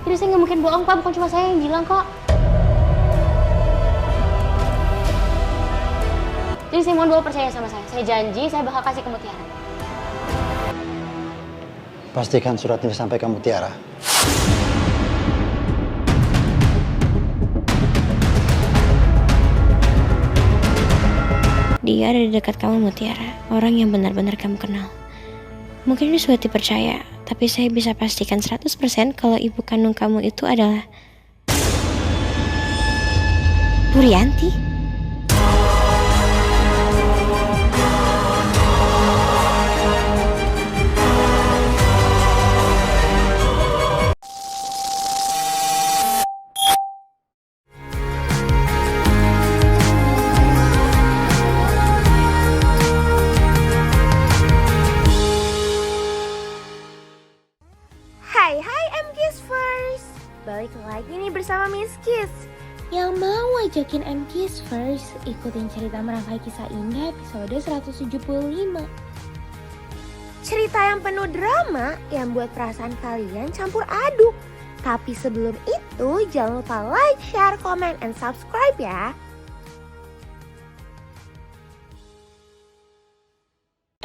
Jadi saya nggak mungkin bohong, Pak. Bukan cuma saya yang bilang kok. Jadi saya mohon Bapak percaya sama saya. Saya janji saya bakal kasih ke Mutiara. Pastikan surat ini sampai ke Mutiara. Dia ada di dekat kamu, Mutiara. Orang yang benar-benar kamu kenal. Mungkin ini sulit dipercaya, tapi saya bisa pastikan 100% kalau ibu kandung kamu itu adalah Bu Rianti. Hai M-Kiss First. Balik lagi nih bersama Miss Kiss. Yang mau ajakin M-Kiss First ikutin cerita Merangkai Kisah Indah episode 175. Cerita yang penuh drama yang buat perasaan kalian campur aduk. Tapi sebelum itu jangan lupa like, share, comment, and subscribe ya.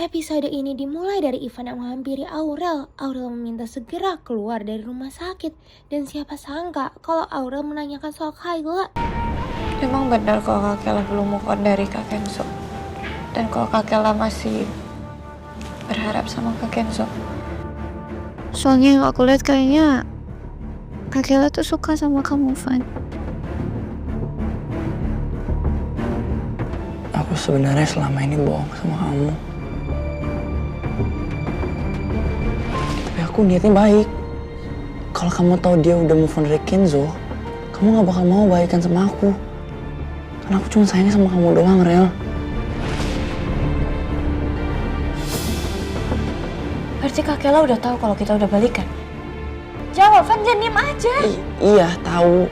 Episode ini dimulai dari Ivan yang menghampiri Aurel. Aurel meminta segera keluar dari rumah sakit. Dan siapa sangka kalau Aurel menanyakan soal Kayla. Emang benar kalau Kak Kela belum move on dari Kak Kenzo? Dan kalau Kak Kela masih berharap sama Kak Kenzo? Soalnya yang aku lihat kayaknya Kak Kela tuh suka sama kamu, Van. Aku sebenarnya selama ini bohong sama kamu. Tapi aku niatnya baik. Kalau kamu tahu dia udah move on dari Kenzo, kamu gak bakal mau baikan sama aku. Karena aku cuma sayangnya sama kamu doang, Rel. Berarti Kak Kela udah tahu kalau kita udah balikan? Jawab, Van, jangan diem aja. Iya, tahu.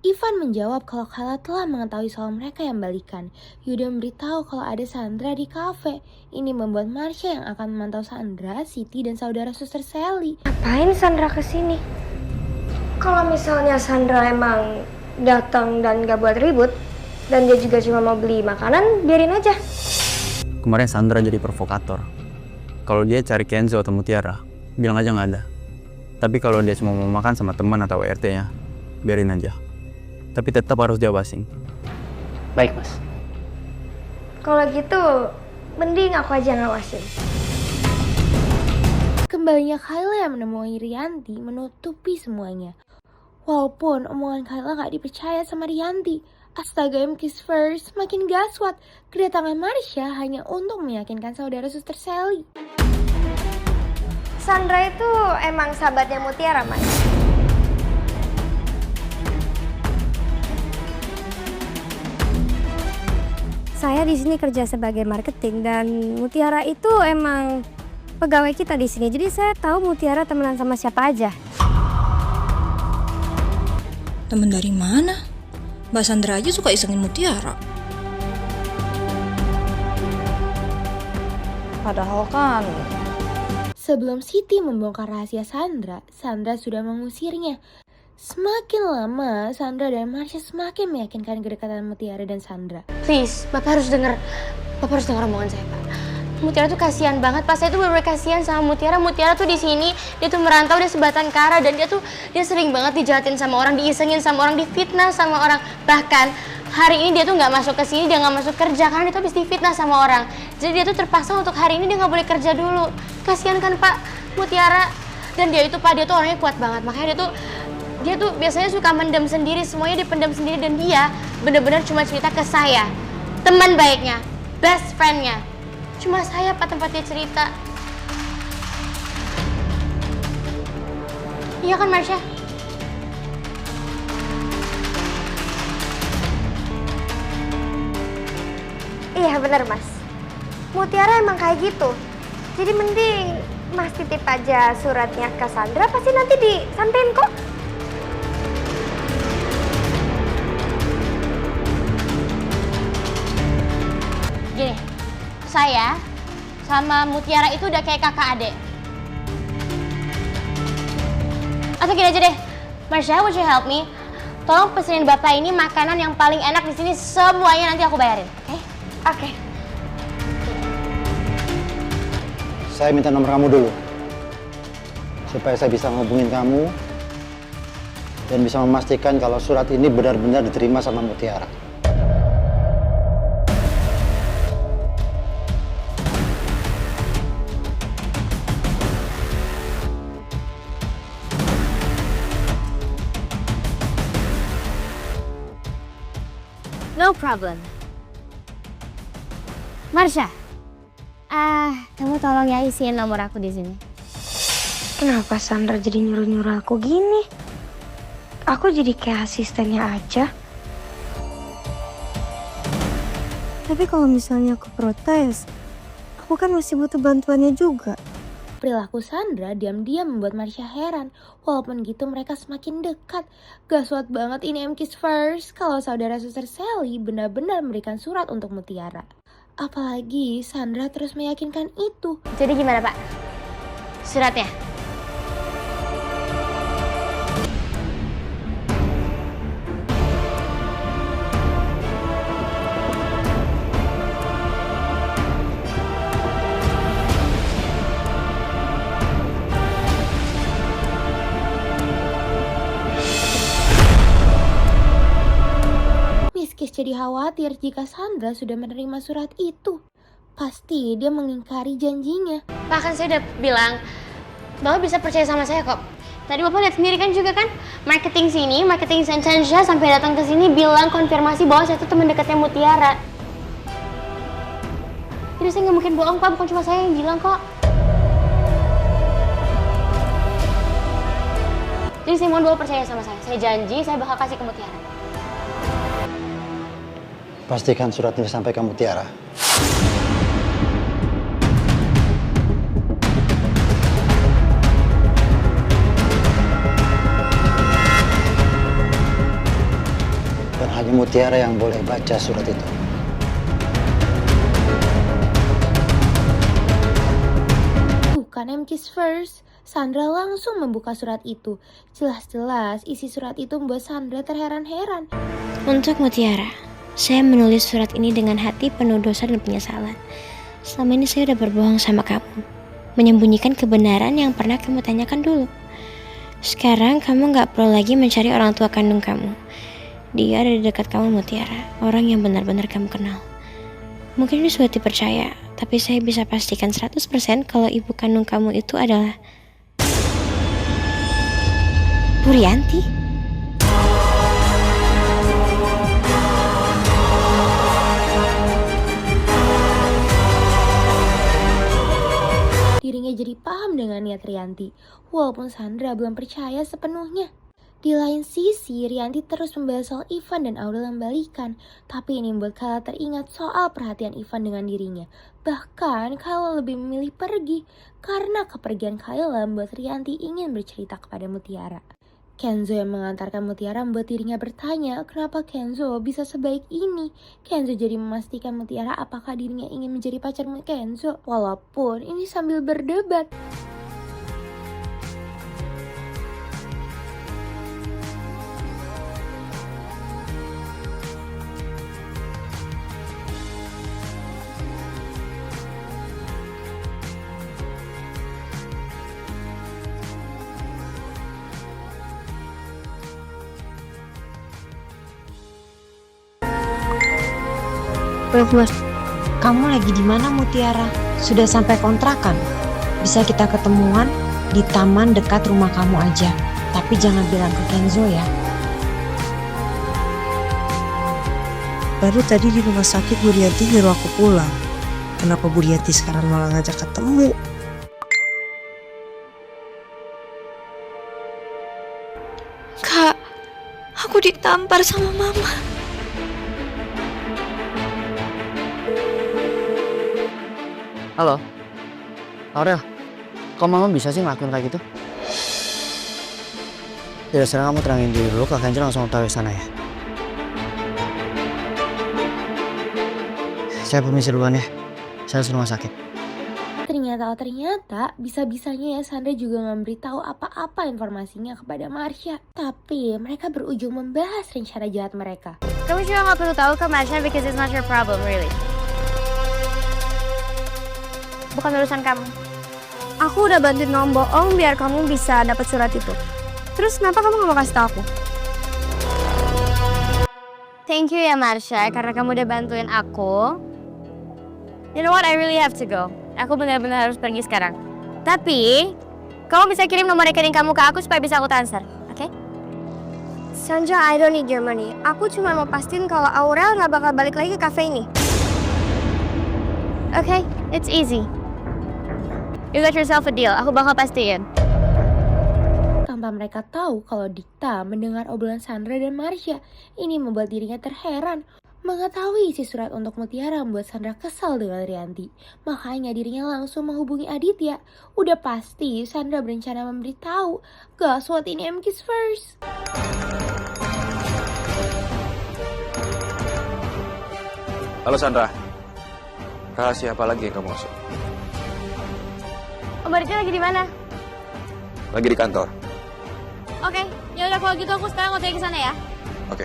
Ivan menjawab kalau Kayla telah mengetahui soal mereka yang balikan. Yuda memberitahu kalau ada Sandra di kafe. Ini membuat Marsha yang akan memantau Sandra, Siti, dan saudara suster Sally. Ngapain Sandra kesini? Kalau misalnya Sandra emang datang dan gak buat ribut, dan dia juga cuma mau beli makanan, biarin aja. Kemarin Sandra jadi provokator. Kalau dia cari Kenzo atau Mutiara, bilang aja nggak ada. Tapi kalau dia cuma mau makan sama teman atau RT-nya, biarin aja. Tapi tetap harus diawasin. Baik, Mas. Kalau gitu, mending aku aja ngawasin. Kembalinya Kayla yang menemui Rianti menutupi semuanya. Walaupun omongan Kayla gak dipercaya sama Rianti. Astaga, M-Kiss First makin gaswat. Kedatangan Marsha hanya untuk meyakinkan saudara suster Sally. Sandra itu emang sahabatnya Mutiara, Mas. Saya di sini kerja sebagai marketing dan Mutiara itu emang pegawai kita di sini. Jadi saya tahu Mutiara temenan sama siapa aja. Temen dari mana? Mbak Sandra aja suka isengin Mutiara. Padahal kan Sebelum Siti membongkar rahasia Sandra, Sandra sudah mengusirnya. Semakin lama, Sandra dan Marsha semakin meyakinkan kedekatan Mutiara dan Sandra. Please, Bapak harus dengar omongan saya, Pak. Mutiara tuh kasihan banget, Pak. Saya tuh bener-bener kasihan sama Mutiara. Mutiara tuh di sini, dia tuh merantau, dia sebatang kara, dan dia sering banget dijahatin sama orang, diisengin sama orang, difitnah sama orang. Bahkan hari ini dia tuh nggak masuk ke sini, dia nggak masuk kerja karena dia tuh habis difitnah sama orang. Jadi dia tuh terpaksa untuk hari ini dia nggak boleh kerja dulu. Kasihan kan, Pak, Mutiara. Dan dia itu, Pak, dia tuh orangnya kuat banget. Makanya dia tuh biasanya suka mendem sendiri, semuanya dipendam sendiri, dan dia bener-bener cuma cerita ke saya, teman baiknya, best friend-nya. Cuma saya, Pak, tempat dia cerita. Iya kan, Marsha? Iya bener, Mas. Mutiara emang kayak gitu. Jadi mending Mas titip aja suratnya ke Sandra, pasti nanti disampein kok. Gini, saya sama Mutiara itu udah kayak kakak adik. Atau gini aja deh, Marsha, would you help me? Tolong pesenin bapak ini makanan yang paling enak di sini, semuanya nanti aku bayarin, oke? Oke. Saya minta nomor kamu dulu. Supaya saya bisa ngehubungin kamu dan bisa memastikan kalau surat ini benar-benar diterima sama Mutiara. No problem. Marsha, kamu tolong ya isiin nomor aku di sini. Kenapa Sandra jadi nyuruh-nyuruh aku gini? Aku jadi kayak asistennya aja. Tapi kalau misalnya aku protes, aku kan masih butuh bantuannya juga. Perilaku Sandra diam-diam membuat Marsha heran. Walaupun gitu mereka semakin dekat. Gaswat banget ini MK's First kalau saudara suster Sally benar-benar memberikan surat untuk Mutiara. Apalagi Sandra terus meyakinkan itu. Jadi gimana Pak? Suratnya? Miss jadi khawatir jika Sandra sudah menerima surat itu. Pasti dia mengingkari janjinya. Bahkan saya udah bilang, Bapak bisa percaya sama saya kok. Tadi Bapak lihat sendiri kan juga kan, marketing Sanchansha sampai datang ke sini bilang konfirmasi bahwa saya itu teman dekatnya Mutiara. Jadi saya nggak mungkin bohong Pak, bukan cuma saya yang bilang kok. Jadi saya mohon Bapak percaya sama saya. Saya janji saya bakal kasih ke Mutiara. Pastikan surat ini sampai ke Mutiara. Dan hanya Mutiara yang boleh baca surat itu. Bukan MK's First. Sandra langsung membuka surat itu. Jelas-jelas isi surat itu membuat Sandra terheran-heran. Untuk Mutiara, saya menulis surat ini dengan hati penuh dosa dan penyesalan. Selama ini saya udah berbohong sama kamu, menyembunyikan kebenaran yang pernah kamu tanyakan dulu. Sekarang kamu gak perlu lagi mencari orang tua kandung kamu. Dia ada di dekat kamu Mutiara, orang yang benar-benar kamu kenal. Mungkin ini sulit dipercaya, tapi saya bisa pastikan 100% kalau ibu kandung kamu itu adalah Purianti. Dirinya jadi paham dengan niat Rianti, walaupun Sandra belum percaya sepenuhnya. Di lain sisi, Rianti terus membahas soal Ivan dan Aurel yang balikan, tapi ini membuat Kayla teringat soal perhatian Ivan dengan dirinya. Bahkan Kayla lebih memilih pergi, karena kepergian Kayla membuat Rianti ingin bercerita kepada Mutiara. Kenzo yang mengantarkan Mutiara membuat dirinya bertanya kenapa Kenzo bisa sebaik ini. Kenzo jadi memastikan Mutiara apakah dirinya ingin menjadi pacar Kenzo. Walaupun ini sambil berdebat. Mas, kamu lagi di mana Mutiara? Sudah sampai kontrakan? Bisa kita ketemuan di taman dekat rumah kamu aja. Tapi jangan bilang ke Kenzo ya. Baru tadi di rumah sakit Bu Rianti nyuruh aku pulang. Kenapa Bu Rianti sekarang malah ngajak ketemu? Kak, aku ditampar sama mama. Halo, Aurel, kok mama bisa sih ngelakuin kayak gitu? Ya sekarang kamu terangin diri dulu, Kak Kenzo langsung tahu sana ya. Saya permisi duluan ya, saya harus rumah sakit. Ternyata bisa-bisanya ya Sandra juga nggak beritahu apa-apa informasinya kepada Marsha. Tapi mereka berujung membahas rencana jahat mereka. Kamu juga nggak perlu tahu ke Marsha because it's not your problem, really. Bukan urusan kamu. Aku udah bantuin kamu bohong biar kamu bisa dapat surat itu. Terus kenapa kamu gak mau kasih tau aku? Thank you ya Marsha, karena kamu udah bantuin aku. You know what, I really have to go. Aku benar-benar harus pergi sekarang. Tapi, kamu bisa kirim nomor rekening kamu ke aku supaya bisa aku transfer, oke? Sandra, I don't need your money. Aku cuma mau pastiin kalau Aurel gak bakal balik lagi ke cafe ini. Okay, it's easy. You got yourself a deal, aku bakal pastiin. Tanpa mereka tahu kalau Dikta mendengar obrolan Sandra dan Marsha, ini membuat dirinya terheran. Mengetahui isi surat untuk Mutiara membuat Sandra kesal dengan Rianti. Makanya dirinya langsung menghubungi Aditya. Udah pasti Sandra berencana memberitahu. Gaswat ini MK's first. Halo Sandra, rahasia apa lagi yang kamu maksud? Om Aditya lagi di mana? Lagi di kantor. Oke, ya udah kalau gitu aku sekarang mau ke sana ya. Oke.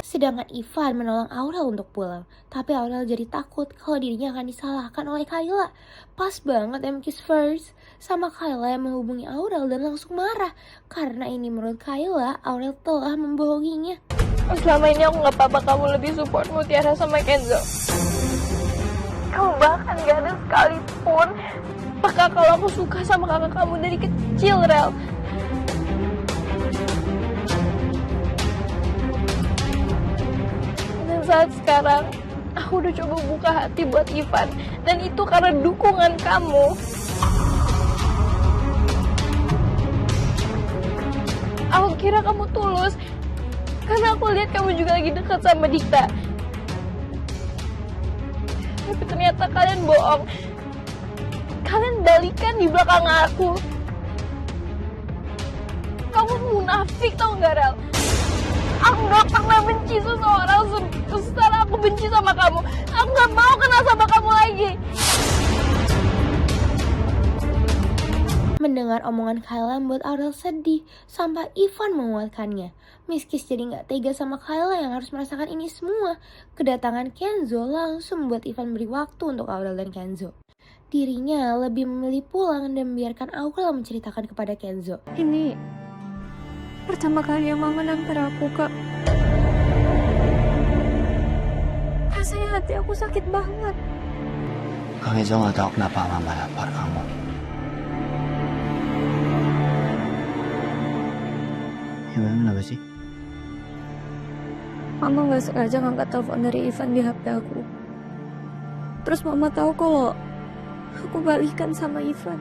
Sedangkan Ivan menolong Aurel untuk pulang. Tapi Aurel jadi takut kalau dirinya akan disalahkan oleh Kayla. Pas banget MK's first sama Kayla yang menghubungi Aurel dan langsung marah. Karena ini menurut Kayla, Aurel telah membohonginya. Selama ini aku gak apa-apa kamu lebih support Mutiara sama Kenzo. Kamu bahkan gak ada sekalipun peka kalau aku suka sama kakak kamu dari kecil, Rel. Dan saat sekarang, aku udah coba buka hati buat Ivan. Dan itu karena dukungan kamu. Aku kira kamu tulus, karena aku lihat kamu juga lagi dekat sama Dikta. Tapi ternyata kalian bohong. Kalian balikan di belakang aku. Kamu munafik tau gak, Rel? Aku gak pernah benci seseorang setelah aku benci sama kamu. Aku gak mau kenal sama kamu lagi. Mendengar omongan Kayla membuat Aurel sedih, sampai Ivan menguatkannya. Miskis jadi gak tega sama Kayla yang harus merasakan ini semua. Kedatangan Kenzo langsung membuat Ivan beri waktu untuk Aurel dan Kenzo. Dirinya lebih memilih pulang dan membiarkan Aurel menceritakan kepada Kenzo. Ini pertama kali yang mama nampar aku, Kak. Rasanya hati aku sakit banget. Kang Izo nggak tahu kenapa mama nampar kamu. Ya memang kenapa sih? Mama gak sengaja ngangkat telepon dari Ivan di HP aku. Terus mama tahu kalau aku balikan sama Ivan.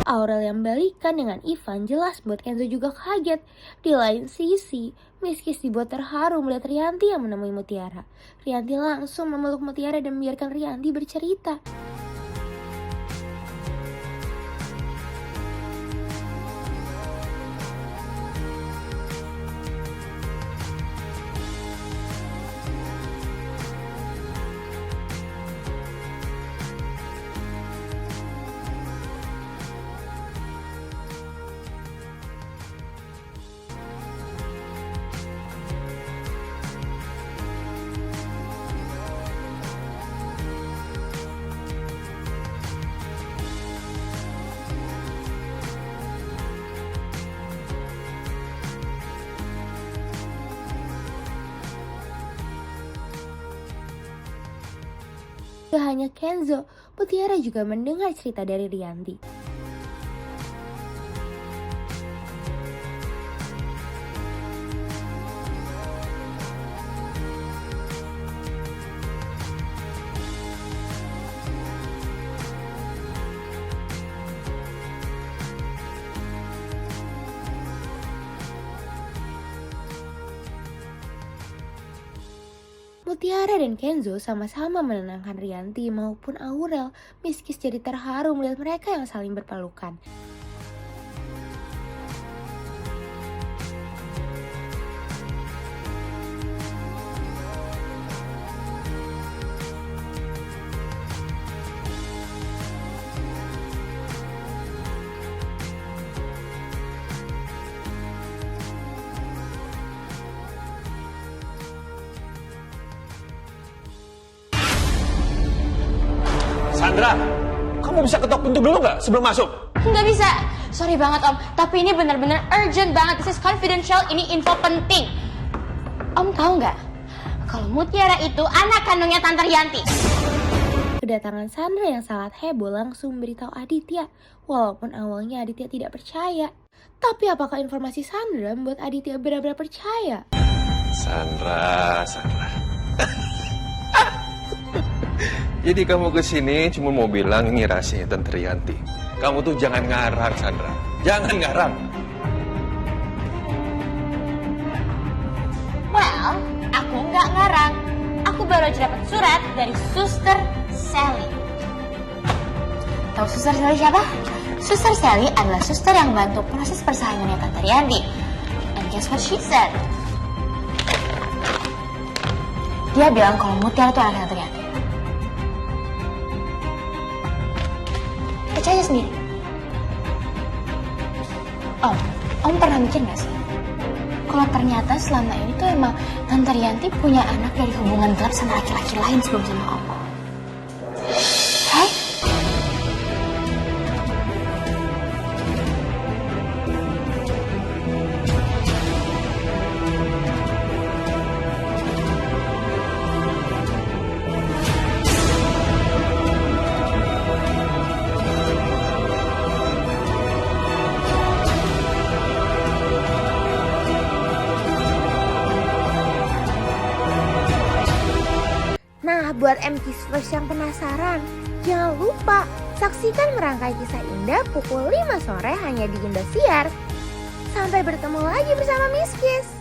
Aurel yang balikan dengan Ivan jelas buat Kenzo juga kaget. Di lain sisi, Miskis dibuat terharu melihat Rianti yang menemui Mutiara. Rianti langsung memeluk Mutiara dan membiarkan Rianti bercerita. Gak hanya Kenzo, Mutiara juga mendengar cerita dari Rianti. Mutiara dan Kenzo sama-sama menenangkan Rianti maupun Aurel. Miskis jadi terharu melihat mereka yang saling berpelukan. Sandra, kamu bisa ketok pintu dulu nggak sebelum masuk? Nggak bisa. Sorry banget Om, tapi ini benar-benar urgent banget. This is confidential, ini info penting. Om tahu nggak? Kalau Mutiara itu anak kandungnya Tante Rianti. Kedatangan Sandra yang sangat heboh langsung memberitahu Aditya. Walaupun awalnya Aditya tidak percaya. Tapi apakah informasi Sandra membuat Aditya benar-benar percaya? Sandra. Jadi kamu kesini cuma mau bilang ini rahasia Tante Rianti. Kamu tuh jangan ngarang, Sandra. Jangan ngarang. Well, aku nggak ngarang. Aku baru aja dapat surat dari Suster Sally. Tahu Suster Sally siapa? Suster Sally adalah suster yang bantu proses persalinannya Tante Rianti. And guess what she said? Dia bilang kalau Mutiara itu anak Tante Rianti. Percaya sendiri. Om pernah mikir gak sih? Kalau ternyata selama ini tuh emang Tante Rianti punya anak dari hubungan gelap sama laki-laki lain sebelum sama Om. Hai? Nah, buat MKisverse yang penasaran, jangan lupa saksikan merangkai kisah indah pukul 5 sore hanya di Indosiar. Sampai bertemu lagi bersama Miss Kiss.